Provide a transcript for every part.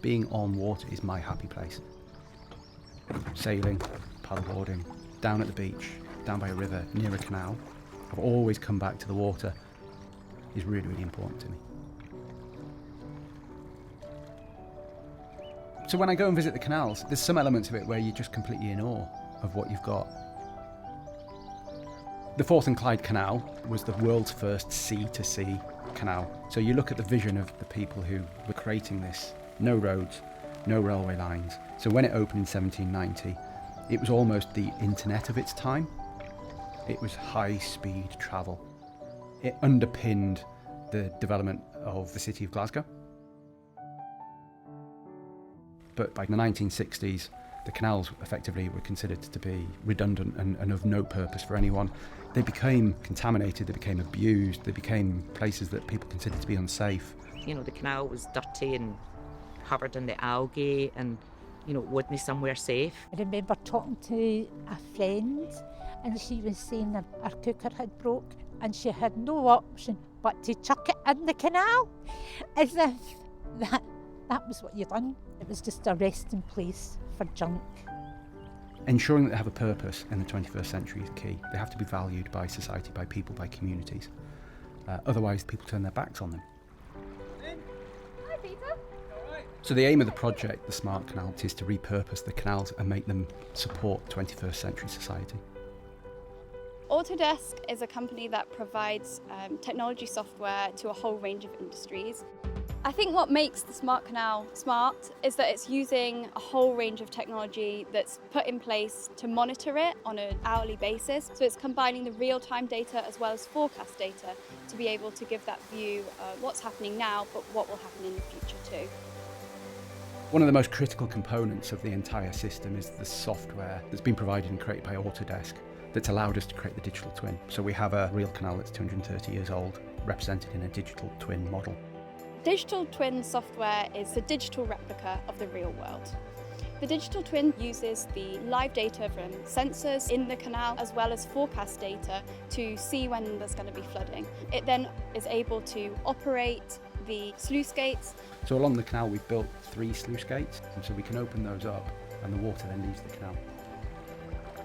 being on water is my happy place. Sailing, paddleboarding, down at the beach, down by a river, near a canal. I've always come back to the water. Is really, really important to me. So when I go and visit the canals, there's some elements of it where you're just completely in awe of what you've got. The Forth and Clyde Canal was the world's first sea-to-sea canal. So you look at the vision of the people who were creating this. No roads, no railway lines. So when it opened in 1790, it was almost the internet of its time. It was high-speed travel. It underpinned the development of the city of Glasgow. But by the 1960s, the canals effectively were considered to be redundant and of no purpose for anyone. They became contaminated, they became abused, they became places that people considered to be unsafe. You know, the canal was dirty and covered in the algae and, you know, wasn't somewhere safe. I remember talking to a friend and she was saying that her cooker had broke and she had no option but to chuck it in the canal, as if that was what you'd done. It was just a resting place for junk. Ensuring that they have a purpose in the 21st century is key. They have to be valued by society, by people, by communities. Otherwise, people turn their backs on them. Hi, Peter. So the aim of the project, the Smart Canal, is to repurpose the canals and make them support 21st century society. Autodesk is a company that provides technology software to a whole range of industries. I think what makes the Smart Canal smart is that it's using a whole range of technology that's put in place to monitor it on an hourly basis. So it's combining the real-time data as well as forecast data to be able to give that view of what's happening now, but what will happen in the future too. One of the most critical components of the entire system is the software that's been provided and created by Autodesk that's allowed us to create the digital twin. So we have a real canal that's 230 years old, represented in a digital twin model. Digital twin software is a digital replica of the real world. The digital twin uses the live data from sensors in the canal as well as forecast data to see when there's going to be flooding. It then is able to operate the sluice gates. So along the canal we've built 3 sluice gates, and so we can open those up and the water then leaves the canal.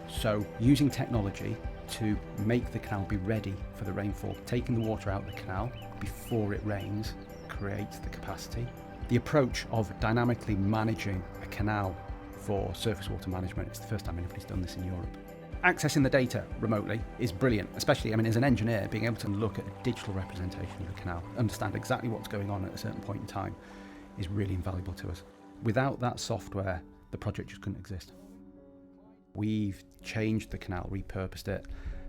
So using technology to make the canal be ready for the rainfall, taking the water out of the canal before it rains, creates the capacity. The approach of dynamically managing a canal for surface water management, it's the first time anybody's done this in Europe. Accessing the data remotely is brilliant, especially, as an engineer, being able to look at a digital representation of the canal, understand exactly what's going on at a certain point in time is really invaluable to us. Without that software, the project just couldn't exist. We've changed the canal, repurposed it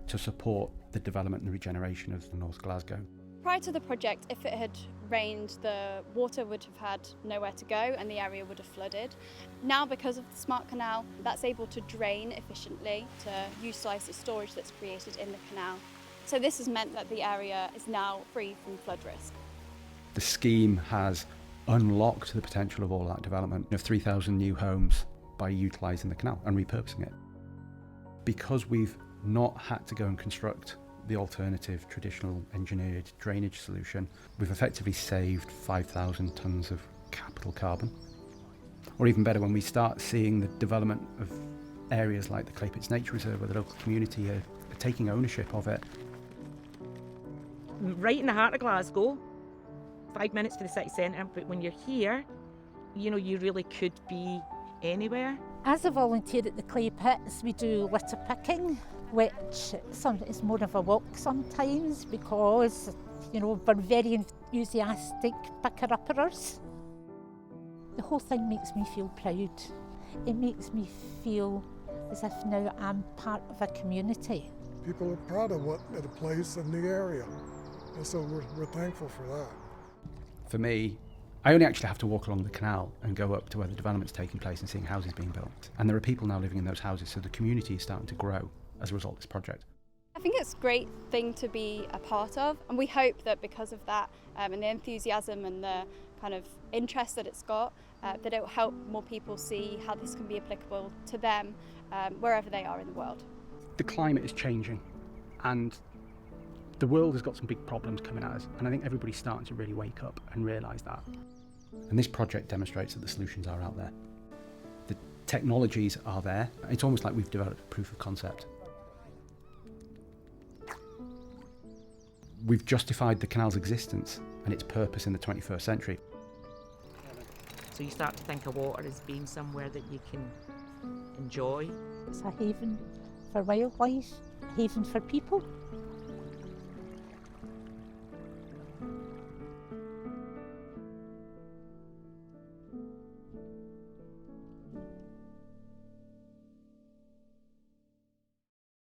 to support the development and regeneration of North Glasgow. Prior to the project, if it had rained, the water would have had nowhere to go and the area would have flooded. Now, because of the Smart Canal, that's able to drain efficiently to utilise the storage that's created in the canal. So this has meant that the area is now free from flood risk. The scheme has unlocked the potential of all that development of 3,000 new homes by utilising the canal and repurposing it. Because we've not had to go and construct the alternative traditional engineered drainage solution, we've effectively saved 5,000 tonnes of capital carbon. Or even better, when we start seeing the development of areas like the Clay Pits Nature Reserve, where the local community are taking ownership of it. Right in the heart of Glasgow, 5 minutes to the city centre, but when you're here, you really could be anywhere. As a volunteer at the Clay Pits, we do litter picking, which is more of a walk sometimes because, we're very enthusiastic picker-uppers. The whole thing makes me feel proud. It makes me feel as if now I'm part of a community. People are proud of the place and the area, and so we're thankful for that. For me, I only actually have to walk along the canal and go up to where the development's taking place and seeing houses being built. And there are people now living in those houses, so the community is starting to grow as a result of this project. I think it's a great thing to be a part of, and we hope that because of that and the enthusiasm and the kind of interest that it's got, that it will help more people see how this can be applicable to them wherever they are in the world. The climate is changing and the world has got some big problems coming at us, and I think everybody's starting to really wake up and realise that. And this project demonstrates that the solutions are out there. The technologies are there. It's almost like we've developed a proof of concept. We've justified the canal's existence and its purpose in the 21st century. So you start to think of water as being somewhere that you can enjoy. It's a haven for wildlife, a haven for people.